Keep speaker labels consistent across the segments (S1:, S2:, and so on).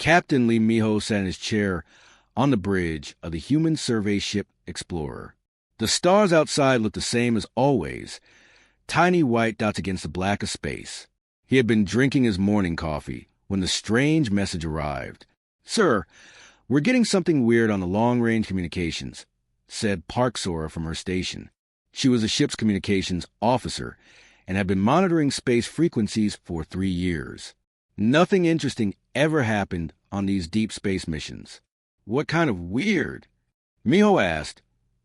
S1: Captain Lee Miho sat in his chair on the bridge of the human survey ship Explorer. The stars outside looked the same as always, tiny white dots against the black of space. He had been drinking his morning coffee when the strange message arrived. "Sir, we're getting something weird on the long-range communications," said Park Sora from her station. She was the ship's communications officer and had been monitoring space frequencies for 3 years. Nothing interesting ever happened on these deep space missions. "What kind of weird?" Miho asked,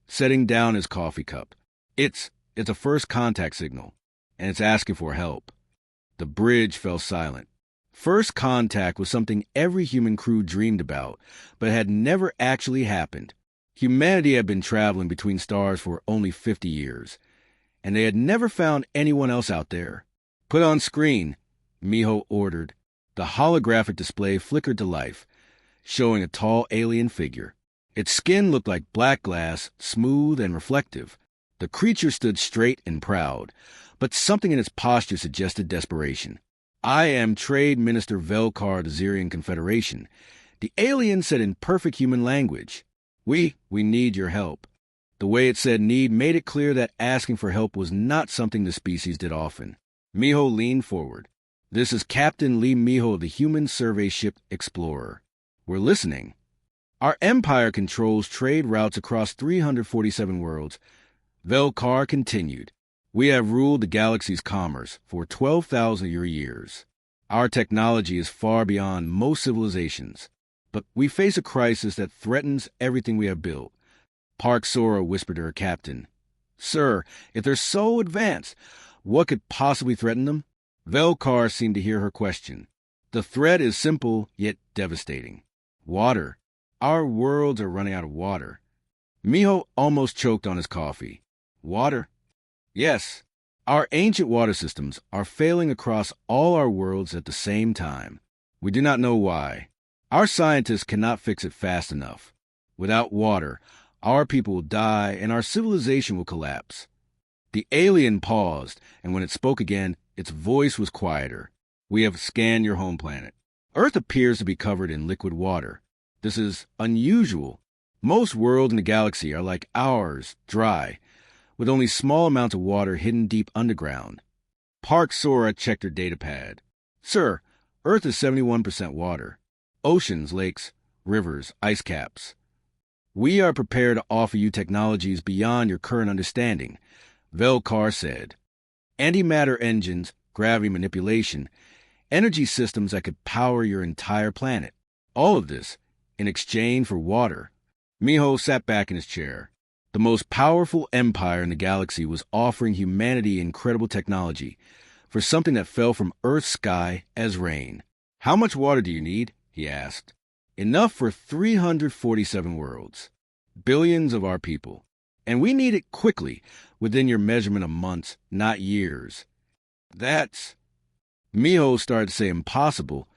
S1: setting down his coffee cup. It's a first contact signal, and it's asking for help." The bridge fell silent. First contact was something every human crew dreamed about, but had never actually happened. Humanity had been traveling between stars for only 50 years, and they had never found anyone else out there. "Put on screen," Miho ordered. The holographic display flickered to life, showing a tall alien figure. Its skin looked like black glass, smooth and reflective. The creature stood straight and proud, but something in its posture suggested desperation. "I am Trade Minister Velkar of the Zirian Confederation," the alien said in perfect human language. We need your help." The way it said need made it clear that asking for help was not something the species did often. Miho leaned forward. "This is Captain Lee Miho of the human survey ship Explorer. We're listening. Our empire controls trade routes across 347 worlds." Velkar continued. "We have ruled the galaxy's commerce for 12,000 years. Our technology is far beyond most civilizations, but we face a crisis that threatens everything we have built." Park Sora whispered to her captain. "Sir, if they're so advanced, what could possibly threaten them?" Velkar seemed to hear her question. "The threat is simple yet devastating. Water. Our worlds are running out of water." Miho almost choked on his coffee. "Water?" "Yes. Our ancient water systems are failing across all our worlds at the same time. We do not know why. Our scientists cannot fix it fast enough. Without water, our people will die and our civilization will collapse." The alien paused, and when it spoke again, its voice was quieter. "We have scanned your home planet. Earth appears to be covered in liquid water. This is unusual. Most worlds in the galaxy are like ours, dry, with only small amounts of water hidden deep underground." Park Sora checked her datapad. "Sir, Earth is 71% water. Oceans, lakes, rivers, ice caps. We are prepared to offer you technologies beyond your current understanding," Velkar said. "Antimatter engines, gravity manipulation, energy systems that could power your entire planet. All of this in exchange for water." Miho sat back in his chair. The most powerful empire in the galaxy was offering humanity incredible technology for something that fell from Earth's sky as rain. "How much water do you need?" he asked. "Enough for 347 worlds. Billions of our people. And we need it quickly, within your measurement of months, not years." "That's—" Miho started to say impossible,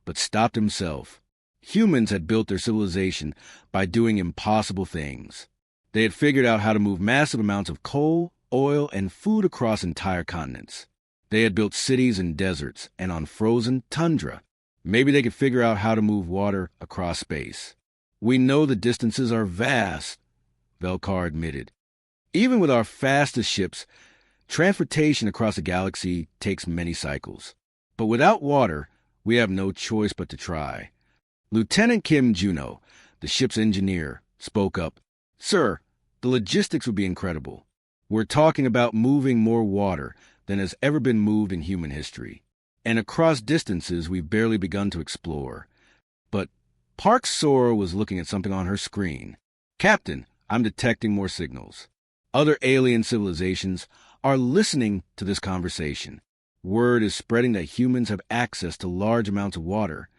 S1: but stopped himself. Humans had built their civilization by doing impossible things. They had figured out how to move massive amounts of coal, oil, and food across entire continents. They had built cities in deserts and on frozen tundra. Maybe they could figure out how to move water across space. "We know the distances are vast," Velkar admitted. "Even with our fastest ships, transportation across the galaxy takes many cycles. But without water, we have no choice but to try." Lieutenant Kim Juno, the ship's engineer, spoke up. "Sir, the logistics would be incredible. We're talking about moving more water than has ever been moved in human history, and across distances we've barely begun to explore." But Park Sora was looking at something on her screen. "Captain, I'm detecting more signals. Other alien civilizations are listening to this conversation. Word is spreading that humans have access to large amounts of water."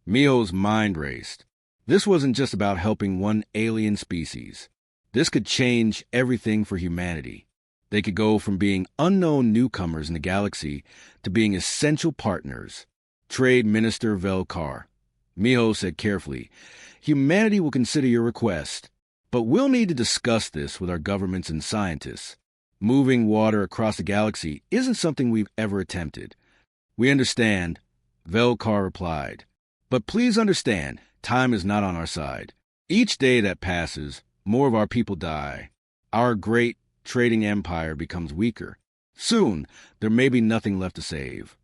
S1: Miho's mind raced. This wasn't just about helping one alien species. This could change everything for humanity. They could go from being unknown newcomers in the galaxy to being essential partners. "Trade Minister Velkar," Miho said carefully, "humanity will consider your request, but we'll need to discuss this with our governments and scientists. Moving water across the galaxy isn't something we've ever attempted." "We understand," Velkar replied. But please understand, time is not on our side. Each day that passes, more of our people die. Our great trading empire becomes weaker. Soon, there may be nothing left to save.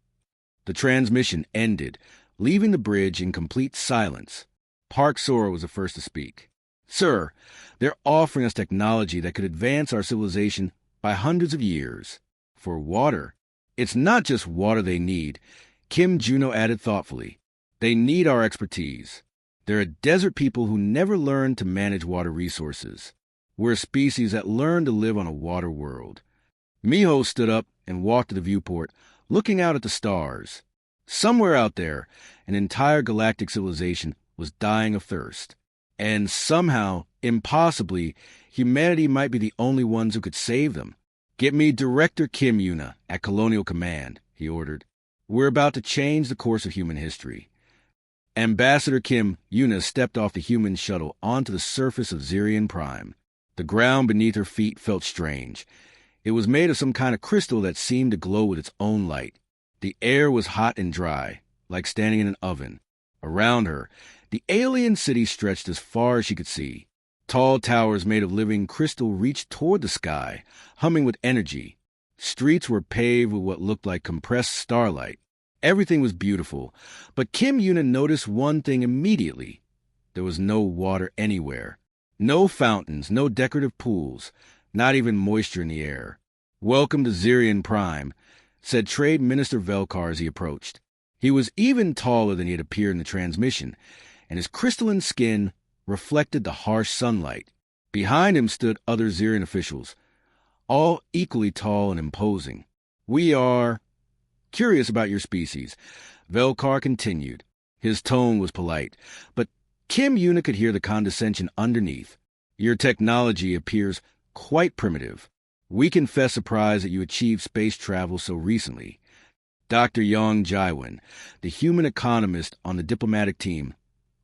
S1: The transmission ended, leaving the bridge in complete silence. Park Sora was the first to speak. Sir, they're offering us technology that could advance our civilization by hundreds of years. For water. It's not just water they need, Kim Juno added thoughtfully. They need our expertise. They're a desert people who never learned to manage water resources. We're a species that learned to live on a water world. Miho stood up and walked to the viewport, looking out at the stars. Somewhere out there, an entire galactic civilization was dying of thirst. And somehow, impossibly, humanity might be the only ones who could save them. Get me Director Kim Yuna at Colonial Command, he ordered. We're about to change the course of human history. Ambassador Kim Yuna stepped off the human shuttle onto the surface of Zirian Prime. The ground beneath her feet felt strange. It was made of some kind of crystal that seemed to glow with its own light. The air was hot and dry, like standing in an oven. Around her, the alien city stretched as far as she could see. Tall towers made of living crystal reached toward the sky, humming with energy. Streets were paved with what looked like compressed starlight. Everything was beautiful, but Kim Yuna noticed one thing immediately. There was no water anywhere. No fountains, no decorative pools, not even moisture in the air. Welcome to Zirian Prime, said Trade Minister Velkar as he approached. He was even taller than he had appeared in the transmission, and his crystalline skin reflected the harsh sunlight. Behind him stood other Zirian officials, all equally tall and imposing. We are curious about your species, Velkar continued. His tone was polite, but Kim Yuna could hear the condescension underneath. Your technology appears quite primitive. We confess surprise that you achieved space travel so recently. Dr. Yang Jaiwan, the human economist on the diplomatic team,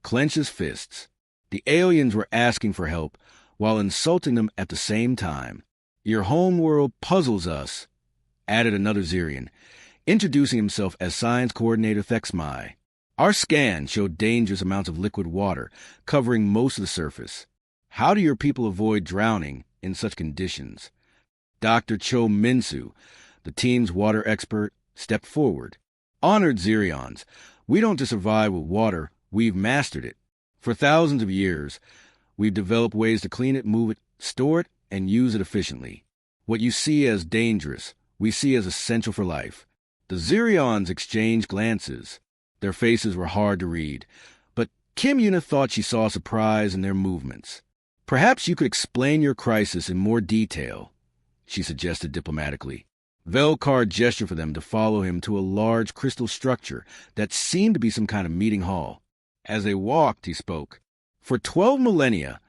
S1: clenched his fists. The aliens were asking for help while insulting them at the same time. Your homeworld puzzles us, added another Zirian, introducing himself as Science Coordinator Thexmai. Our scan showed dangerous amounts of liquid water covering most of the surface. How do your people avoid drowning in such conditions? Dr. Cho Minsu, the team's water expert, stepped forward. Honored Zirions, we don't just survive with water, we've mastered it. For thousands of years, we've developed ways to clean it, move it, store it, and use it efficiently. What you see as dangerous, we see as essential for life. The Zirions exchanged glances. Their faces were hard to read, but Kim Yuna thought she saw surprise in their movements. Perhaps you could explain your crisis in more detail, she suggested diplomatically. Velkar gestured for them to follow him to a large crystal structure that seemed to be some kind of meeting hall. As they walked, he spoke. For 12 millennia,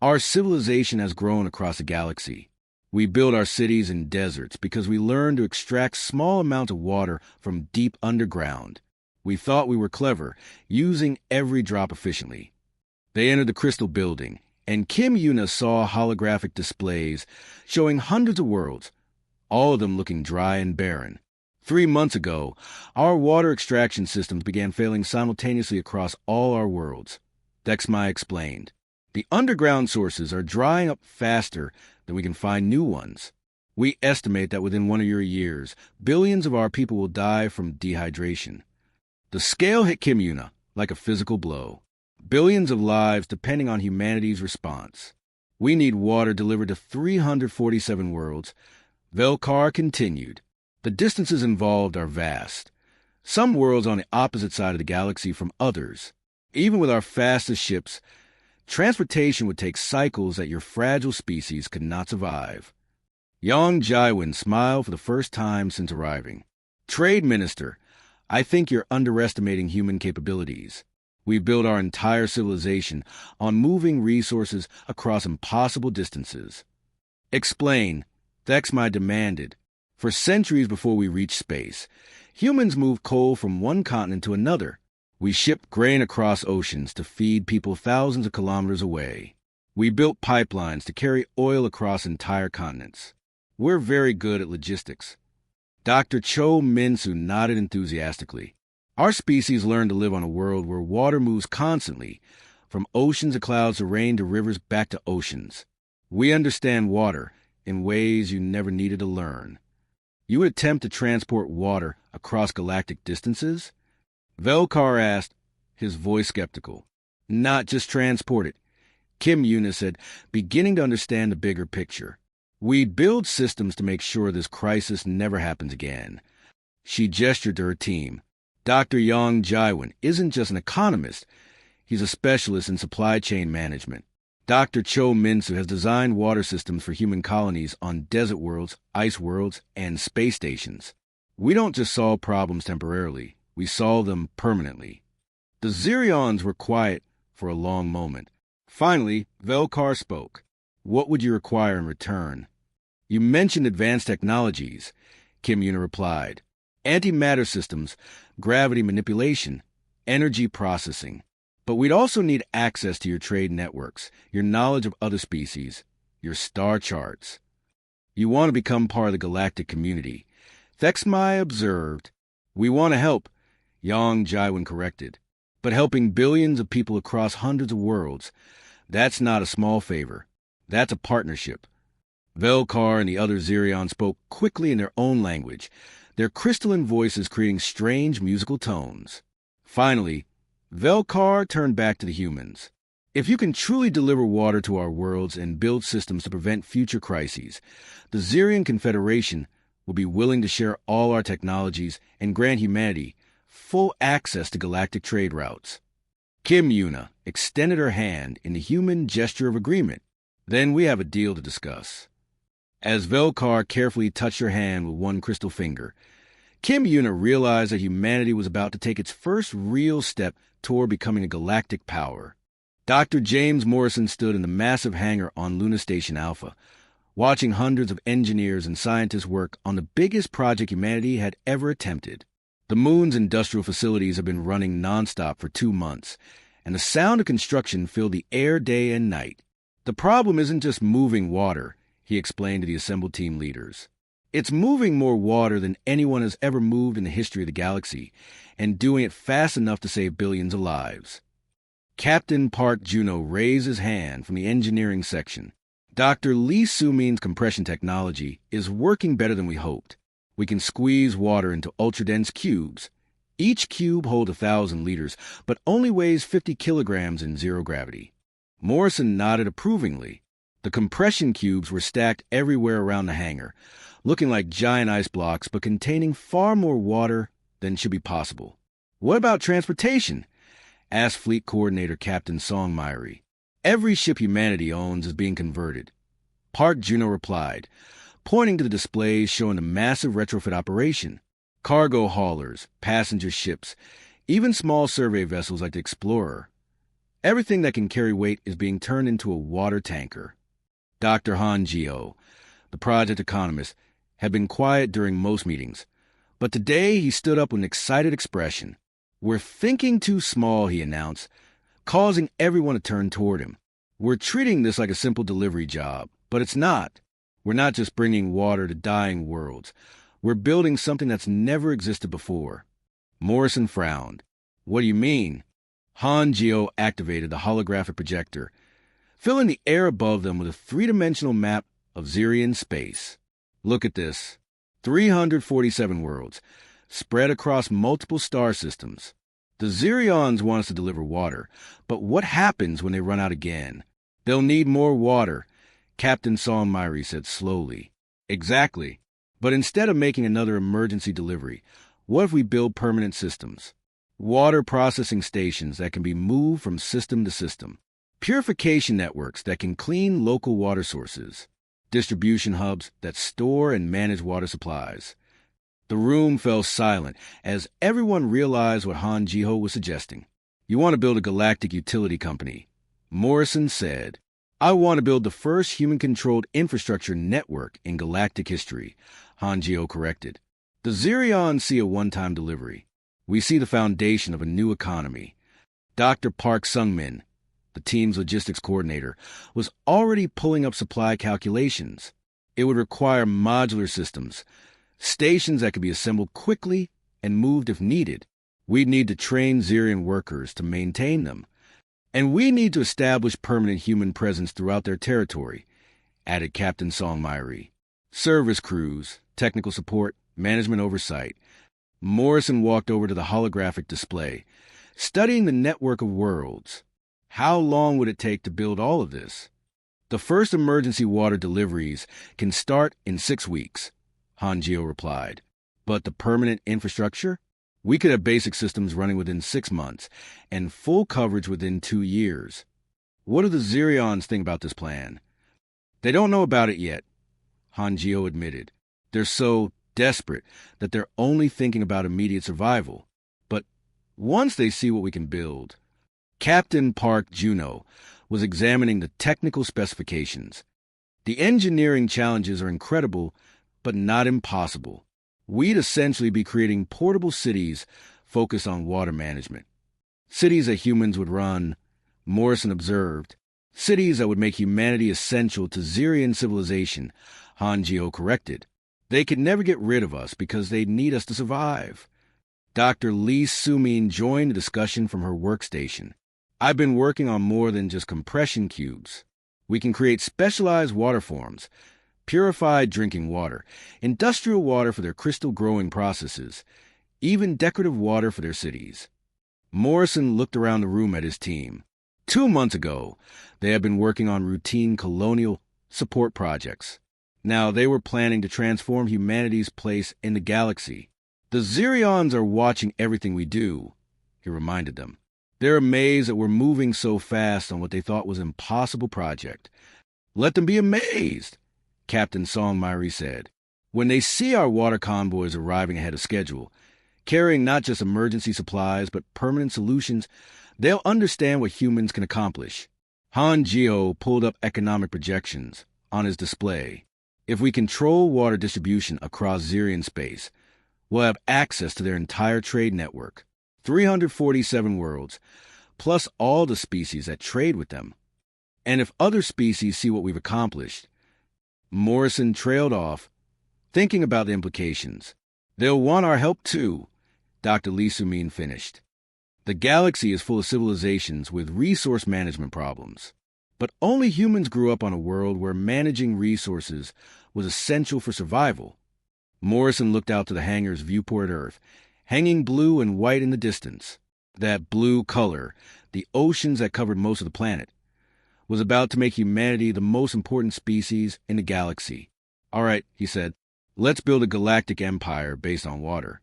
S1: our civilization has grown across the galaxy. We built our cities in deserts because we learned to extract small amounts of water from deep underground. We thought we were clever, using every drop efficiently. They entered the crystal building, and Kim Yuna saw holographic displays showing hundreds of worlds, all of them looking dry and barren. 3 months ago, our water extraction systems began failing simultaneously across all our worlds. Dexmai explained. The underground sources are drying up faster than we can find new ones. We estimate that within 1 or 2 years, billions of our people will die from dehydration. The scale hit Kim Yuna like a physical blow. Billions of lives depending on humanity's response. We need water delivered to 347 worlds. Velkar continued. The distances involved are vast. Some worlds on the opposite side of the galaxy from others. Even with our fastest ships, transportation would take cycles that your fragile species could not survive. Yang Jaiwan smiled for the first time since arriving. Trade Minister, I think you're underestimating human capabilities. We built our entire civilization on moving resources across impossible distances. Explain, Thexmai demanded. For centuries before we reached space, humans moved coal from one continent to another. We shipped grain across oceans to feed people thousands of kilometers away. We built pipelines to carry oil across entire continents. We're very good at logistics. Dr. Cho Minsu nodded enthusiastically. Our species learned to live on a world where water moves constantly, from oceans to clouds to rain to rivers back to oceans. We understand water in ways you never needed to learn. You would attempt to transport water across galactic distances? Velkar asked, his voice skeptical. Not just transport it, Kim Yuna said, beginning to understand the bigger picture. We build systems to make sure this crisis never happens again. She gestured to her team. Dr. Yang Jaiwan isn't just an economist. He's a specialist in supply chain management. Dr. Cho Minsu has designed water systems for human colonies on desert worlds, ice worlds, and space stations. We don't just solve problems temporarily. We solve them permanently. The Zirions were quiet for a long moment. Finally, Velkar spoke. What would you require in return? You mentioned advanced technologies, Kim Yuna replied. Antimatter systems, gravity manipulation, energy processing. But we'd also need access to your trade networks, your knowledge of other species, your star charts. You want to become part of the galactic community. Thexmai observed. We want to help, Yang Jaiwan corrected. But helping billions of people across hundreds of worlds, that's not a small favor. That's a partnership. Velkar and the other Zirion spoke quickly in their own language, their crystalline voices creating strange musical tones. Finally, Velkar turned back to the humans. If you can truly deliver water to our worlds and build systems to prevent future crises, the Zirion Confederation will be willing to share all our technologies and grant humanity full access to galactic trade routes. Kim Yuna extended her hand in the human gesture of agreement. Then we have a deal to discuss. As Velkar carefully touched her hand with one crystal finger, Kim Yuna realized that humanity was about to take its first real step toward becoming a galactic power. Dr. James Morrison stood in the massive hangar on Luna Station Alpha, watching hundreds of engineers and scientists work on the biggest project humanity had ever attempted. The moon's industrial facilities have been running nonstop for 2 months, and the sound of construction filled the air day and night. The problem isn't just moving water, he explained to the assembled team leaders. It's moving more water than anyone has ever moved in the history of the galaxy, and doing it fast enough to save billions of lives. Captain Park Juno raised his hand from the engineering section. Dr. Lee Sumin's compression technology is working better than we hoped. We can squeeze water into ultra-dense cubes. Each cube holds 1,000 liters, but only weighs 50 kilograms in zero gravity. Morrison nodded approvingly. The compression cubes were stacked everywhere around the hangar, looking like giant ice blocks but containing far more water than should be possible. What about transportation? Asked Fleet Coordinator Captain Song Myri. Every ship humanity owns is being converted. Park Juno replied, pointing to the displays showing the massive retrofit operation. Cargo haulers, passenger ships, even small survey vessels like the Explorer. Everything that can carry weight is being turned into a water tanker. Dr. Han Gio, the project economist, had been quiet during most meetings, but today he stood up with an excited expression. We're thinking too small, he announced, causing everyone to turn toward him. We're treating this like a simple delivery job, but it's not. We're not just bringing water to dying worlds. We're building something that's never existed before. Morrison frowned. What do you mean? Han Gio activated the holographic projector, filling the air above them with a three-dimensional map of Zirian space. Look at this. 347 worlds, spread across multiple star systems. The Zirions want us to deliver water, but what happens when they run out again? They'll need more water, Captain Song Myri said slowly. Exactly. But instead of making another emergency delivery, what if we build permanent systems? Water processing stations that can be moved from system to system. Purification networks that can clean local water sources. Distribution hubs that store and manage water supplies. The room fell silent as everyone realized what Han Jiho was suggesting. You want to build a galactic utility company. Morrison said, I want to build the first human-controlled infrastructure network in galactic history, Han Jiho corrected. The Zirions see a one-time delivery. We see the foundation of a new economy. Dr. Park Sungmin, the team's logistics coordinator, was already pulling up supply calculations. It would require modular systems, stations that could be assembled quickly and moved if needed. We'd need to train Xerian workers to maintain them. And we need to establish permanent human presence throughout their territory, added Captain Songmyri. Service crews, technical support, management oversight. Morrison walked over to the holographic display, studying the network of worlds. How long would it take to build all of this? The first emergency water deliveries can start in 6 weeks, Hangio replied. But the permanent infrastructure? We could have basic systems running within 6 months, and full coverage within 2 years. What do the Xerions think about this plan? They don't know about it yet, Hangio admitted. They're so desperate that they're only thinking about immediate survival. But once they see what we can build... Captain Park Juno was examining the technical specifications. The engineering challenges are incredible, but not impossible. We'd essentially be creating portable cities focused on water management. Cities that humans would run, Morrison observed. Cities that would make humanity essential to Xerian civilization, Hangio corrected. They could never get rid of us because they'd need us to survive. Dr. Lee Sumin joined the discussion from her workstation. I've been working on more than just compression cubes. We can create specialized water forms, purified drinking water, industrial water for their crystal growing processes, even decorative water for their cities. Morrison looked around the room at his team. 2 months ago, they had been working on routine colonial support projects. Now they were planning to transform humanity's place in the galaxy. The Xerions are watching everything we do, he reminded them. They're amazed that we're moving so fast on what they thought was an impossible project. Let them be amazed, Captain Songmyri said. When they see our water convoys arriving ahead of schedule, carrying not just emergency supplies but permanent solutions, they'll understand what humans can accomplish. Hangio pulled up economic projections on his display. If we control water distribution across Xerian space, we'll have access to their entire trade network. 347 worlds, plus all the species that trade with them. And if other species see what we've accomplished... Morrison trailed off, thinking about the implications. They'll want our help too, Dr. Lee Sumin finished. The galaxy is full of civilizations with resource management problems. But only humans grew up on a world where managing resources was essential for survival. Morrison looked out to the hangar's viewport Earth, hanging blue and white in the distance. That blue color, the oceans that covered most of the planet, was about to make humanity the most important species in the galaxy. All right, he said, let's build a galactic empire based on water.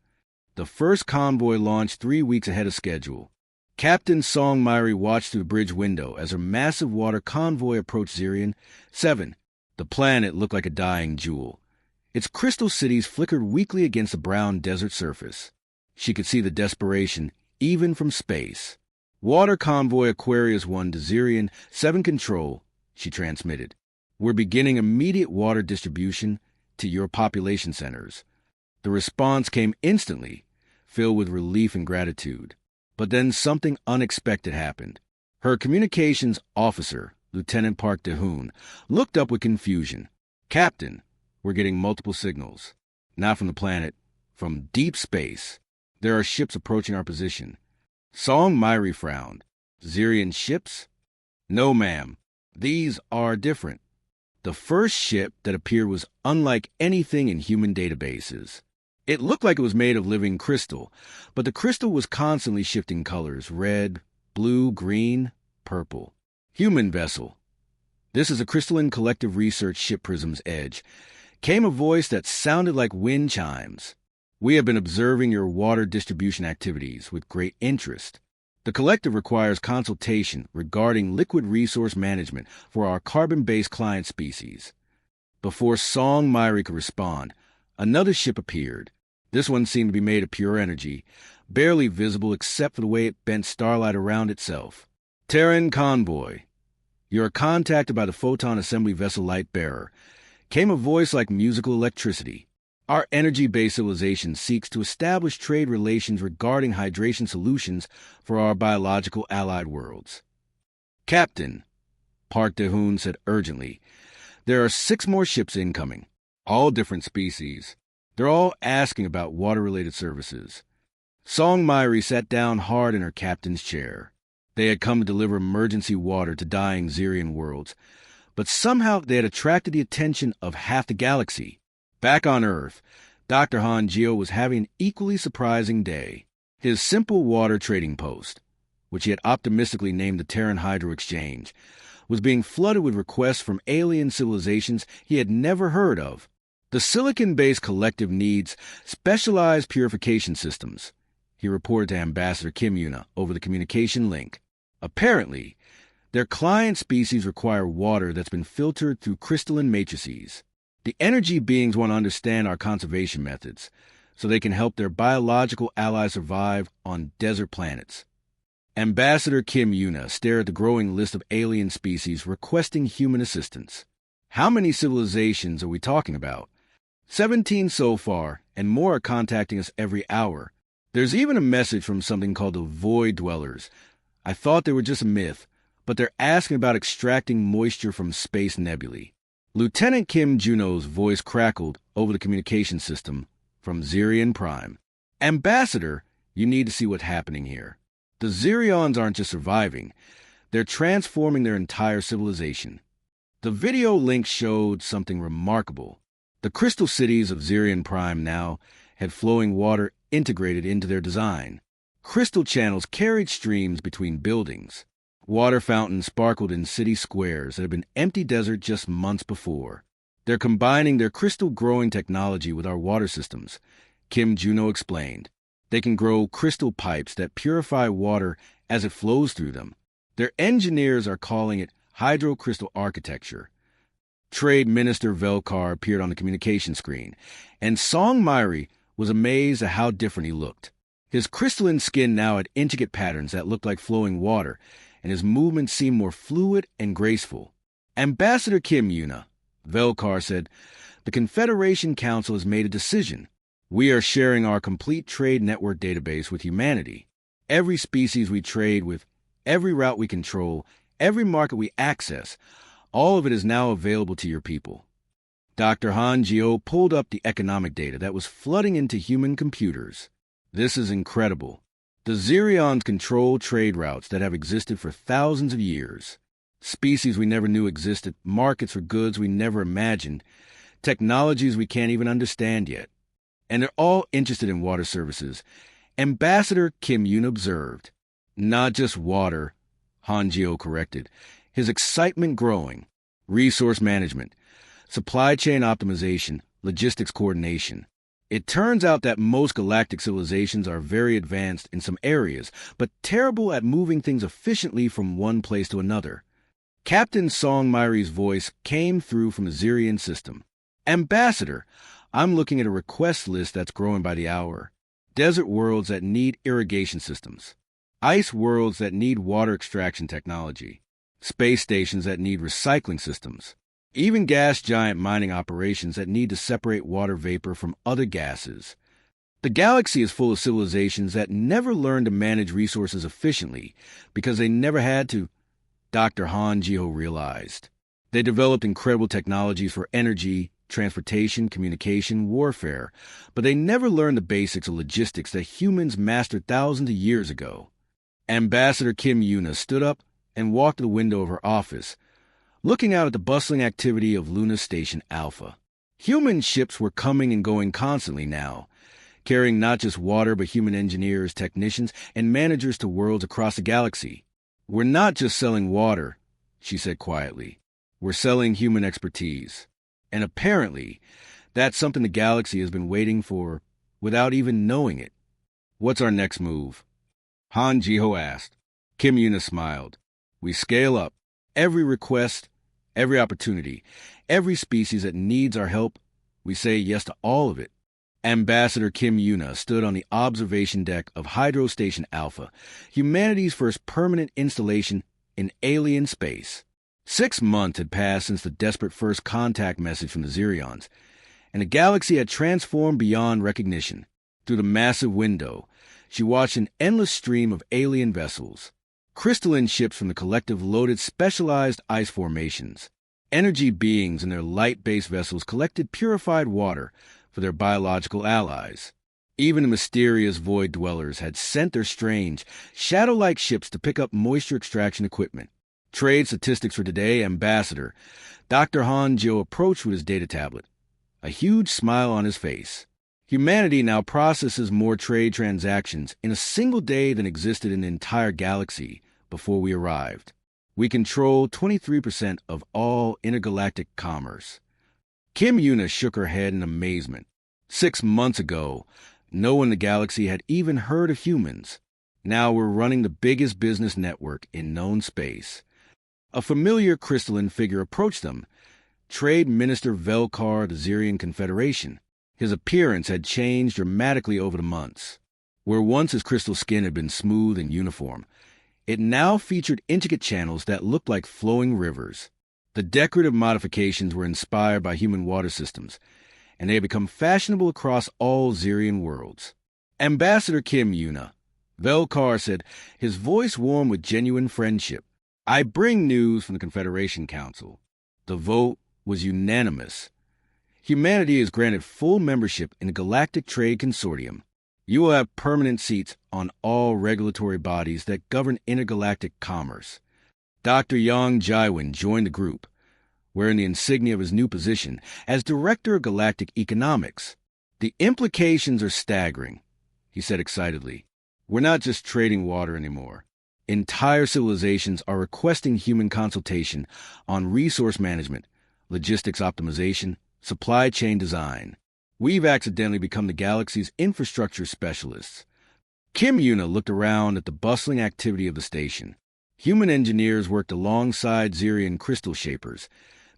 S1: The first convoy launched 3 weeks ahead of schedule. Captain Songmyri watched through the bridge window as her massive water convoy approached Xerian 7. The planet looked like a dying jewel. Its crystal cities flickered weakly against the brown desert surface. She could see the desperation, even from space. Water Convoy Aquarius 1 to Xerian 7 Control, she transmitted. We're beginning immediate water distribution to your population centers. The response came instantly, filled with relief and gratitude. But then something unexpected happened. Her communications officer, Lieutenant Park De-hoon, looked up with confusion. Captain, we're getting multiple signals. Not from the planet, from deep space. There are ships approaching our position. Songmyri frowned. Xerian ships? No, ma'am. These are different. The first ship that appeared was unlike anything in human databases. It looked like it was made of living crystal, but the crystal was constantly shifting colors: red, blue, green, purple. Human vessel. This is a Crystalline Collective Research Ship Prism's Edge. Came a voice that sounded like wind chimes. We have been observing your water distribution activities with great interest. The collective requires consultation regarding liquid resource management for our carbon-based client species. Before Songmyri could respond, another ship appeared. This one seemed to be made of pure energy, barely visible except for the way it bent starlight around itself. Terran Convoy. You are contacted by the Photon Assembly Vessel Light Bearer. Came a voice like musical electricity. Our energy-based civilization seeks to establish trade relations regarding hydration solutions for our biological allied worlds. Captain, Park De-hoon said urgently, there are 6 more ships incoming, all different species. They're all asking about water-related services. Song Myri sat down hard in her captain's chair. They had come to deliver emergency water to dying Xerian worlds, but somehow they had attracted the attention of half the galaxy. Back on Earth, Dr. Han Geo was having an equally surprising day. His simple water trading post, which he had optimistically named the Terran Hydro Exchange, was being flooded with requests from alien civilizations he had never heard of. The silicon-based collective needs specialized purification systems, he reported to Ambassador Kim Yuna over the communication link. Apparently, their client species require water that's been filtered through crystalline matrices. The energy beings want to understand our conservation methods so they can help their biological allies survive on desert planets. Ambassador Kim Yuna stared at the growing list of alien species requesting human assistance. How many civilizations are we talking about? 17 so far, and more are contacting us every hour. There's even a message from something called the Void Dwellers. I thought they were just a myth, but they're asking about extracting moisture from space nebulae. Lieutenant Kim Juno's voice crackled over the communication system from Xerion Prime. Ambassador, you need to see what's happening here. The Xerions aren't just surviving, they're transforming their entire civilization. The video link showed something remarkable. The crystal cities of Xerion Prime now had flowing water integrated into their design. Crystal channels carried streams between buildings. Water fountains sparkled in city squares that had been empty desert just months before. They're combining their crystal growing technology with our water systems, Kim Juno explained. They can grow crystal pipes that purify water as it flows through them. Their engineers are calling it hydrocrystal architecture. Trade Minister Velkar appeared on the communication screen, and Song Myri was amazed at how different he looked. His crystalline skin now had intricate patterns that looked like flowing water, and his movements seemed more fluid and graceful. Ambassador Kim Yuna, Velkar said, the Confederation Council has made a decision. We are sharing our complete trade network database with humanity. Every species we trade with, every route we control, every market we access, all of it is now available to your people. Dr. Han Geo pulled up the economic data that was flooding into human computers. This is incredible. The Xerions control trade routes that have existed for thousands of years. Species we never knew existed, markets for goods we never imagined, technologies we can't even understand yet. And they're all interested in water services. Ambassador Kim Yoon observed. Not just water, Han Geo corrected, his excitement growing. Resource management, supply chain optimization, logistics coordination. It turns out that most galactic civilizations are very advanced in some areas, but terrible at moving things efficiently from one place to another. Captain Song Myri's voice came through from the Xerion system. Ambassador, I'm looking at a request list that's growing by the hour. Desert worlds that need irrigation systems. Ice worlds that need water extraction technology. Space stations that need recycling systems. Even gas giant mining operations that need to separate water vapor from other gases. The galaxy is full of civilizations that never learned to manage resources efficiently because they never had to, Dr. Han Geo realized. They developed incredible technologies for energy, transportation, communication, warfare, but they never learned the basics of logistics that humans mastered thousands of years ago. Ambassador Kim Yuna stood up and walked to the window of her office, looking out at the bustling activity of Luna Station Alpha. Human ships were coming and going constantly now, carrying not just water but human engineers, technicians, and managers to worlds across the galaxy. We're not just selling water, she said quietly. We're selling human expertise. And apparently, that's something the galaxy has been waiting for without even knowing it. What's our next move? Han Jiho asked. Kim Yuna smiled. We scale up. Every request, every opportunity, every species that needs our help, we say yes to all of it. Ambassador Kim Yuna stood on the observation deck of Hydro Station Alpha, humanity's first permanent installation in alien space. 6 months had passed since the desperate first contact message from the Xerions, and the galaxy had transformed beyond recognition. Through the massive window, she watched an endless stream of alien vessels. Crystalline ships from the collective loaded specialized ice formations. Energy beings in their light-based vessels collected purified water for their biological allies. Even the mysterious void dwellers had sent their strange, shadow-like ships to pick up moisture extraction equipment. Trade statistics for today, Ambassador. Dr. Hanjo approached with his data tablet, a huge smile on his face. Humanity now processes more trade transactions in a single day than existed in the entire galaxy before we arrived. We control 23% of all intergalactic commerce. Kim Yuna shook her head in amazement. 6 months ago, no one in the galaxy had even heard of humans. Now we're running the biggest business network in known space. A familiar crystalline figure approached them, Trade Minister Velkar of the Zirian Confederation. His appearance had changed dramatically over the months. Where once his crystal skin had been smooth and uniform, it now featured intricate channels that looked like flowing rivers. The decorative modifications were inspired by human water systems, and they had become fashionable across all Zirian worlds. Ambassador Kim Yuna, Velkar said, his voice warm with genuine friendship. I bring news from the Confederation Council. The vote was unanimous. Humanity is granted full membership in the Galactic Trade Consortium. You will have permanent seats on all regulatory bodies that govern intergalactic commerce. Dr. Yang Jaiwin joined the group, wearing the insignia of his new position as Director of Galactic Economics. The implications are staggering, he said excitedly. We're not just trading water anymore. Entire civilizations are requesting human consultation on resource management, logistics optimization, supply chain design. We've accidentally become the galaxy's infrastructure specialists. Kim Yuna looked around at the bustling activity of the station. Human engineers worked alongside Zirian crystal shapers,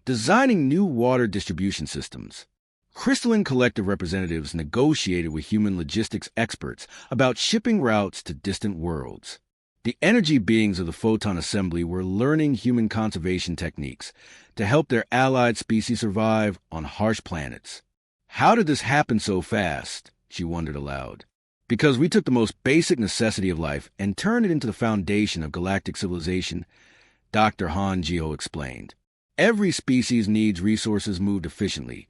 S1: designing new water distribution systems. Crystalline collective representatives negotiated with human logistics experts about shipping routes to distant worlds. The energy beings of the Photon Assembly were learning human conservation techniques to help their allied species survive on harsh planets. How did this happen so fast? She wondered aloud. Because we took the most basic necessity of life and turned it into the foundation of galactic civilization, Dr. Han Jiho explained. Every species needs resources moved efficiently,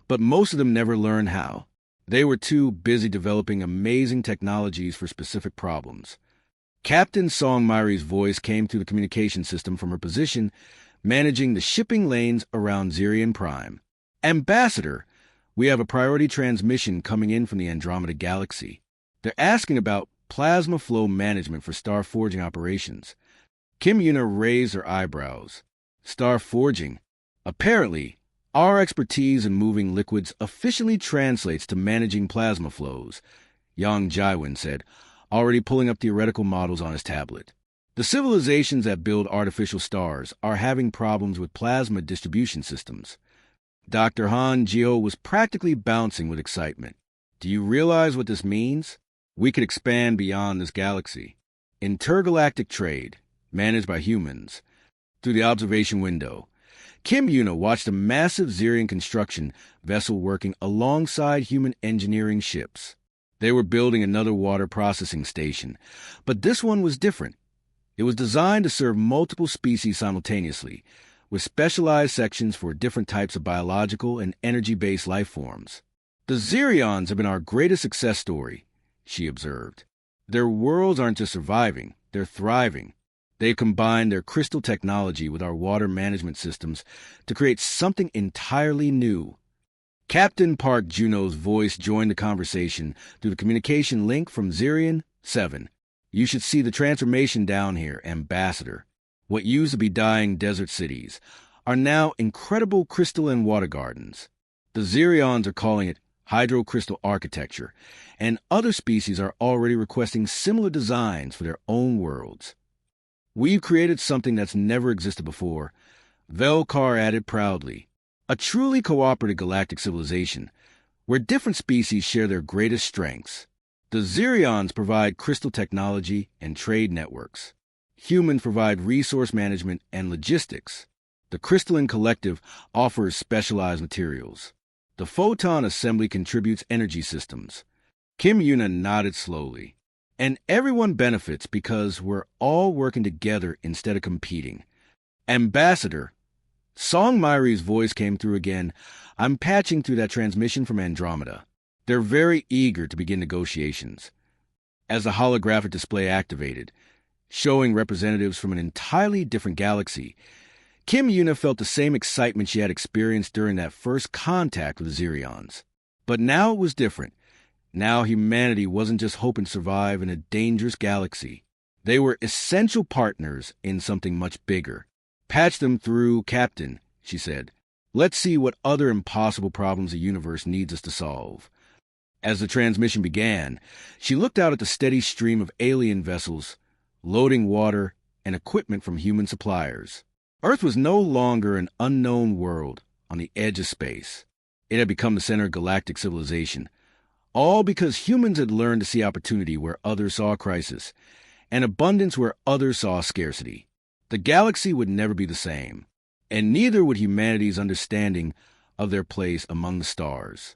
S1: but most of them never learn how. They were too busy developing amazing technologies for specific problems. Captain Song Mairi's voice came through the communication system from her position, managing the shipping lanes around Zirian Prime. Ambassador, we have a priority transmission coming in from the Andromeda Galaxy. They're asking about plasma flow management for star forging operations. Kim Yuna raised her eyebrows. Star forging? Apparently, our expertise in moving liquids efficiently translates to managing plasma flows, Yang Jaiwin said, already pulling up theoretical models on his tablet. The civilizations that build artificial stars are having problems with plasma distribution systems. Dr. Han Jiho was practically bouncing with excitement. Do you realize what this means? We could expand beyond this galaxy. Intergalactic trade, managed by humans. Through the observation window, Kim Yuna watched a massive Zirian construction vessel working alongside human engineering ships. They were building another water processing station, but this one was different. It was designed to serve multiple species simultaneously, with specialized sections for different types of biological and energy-based life forms. The Zirions have been our greatest success story, she observed. Their worlds aren't just surviving, they're thriving. They've combined their crystal technology with our water management systems to create something entirely new. Captain Park Juno's voice joined the conversation through the communication link from Zirian 7. You should see the transformation down here, Ambassador. What used to be dying desert cities are now incredible crystalline water gardens. The Zirions are calling it hydrocrystal architecture, and other species are already requesting similar designs for their own worlds. We've created something that's never existed before, Velkar added proudly. A truly cooperative galactic civilization, where different species share their greatest strengths. The Zirions provide crystal technology and trade networks. Humans provide resource management and logistics. The Crystalline Collective offers specialized materials. The Photon Assembly contributes energy systems. Kim Yuna nodded slowly. And everyone benefits because we're all working together instead of competing. Ambassador, Song Mairi's voice came through again. I'm patching through that transmission from Andromeda. They're very eager to begin negotiations. As the holographic display activated, showing representatives from an entirely different galaxy, Kim Yuna felt the same excitement she had experienced during that first contact with the Zirions. But now it was different. Now humanity wasn't just hoping to survive in a dangerous galaxy. They were essential partners in something much bigger. "Patch them through, Captain," she said. "Let's see what other impossible problems the universe needs us to solve." As the transmission began, she looked out at the steady stream of alien vessels, loading water and equipment from human suppliers. Earth was no longer an unknown world on the edge of space. It had become the center of galactic civilization, all because humans had learned to see opportunity where others saw crisis, and abundance where others saw scarcity. The galaxy would never be the same, and neither would humanity's understanding of their place among the stars.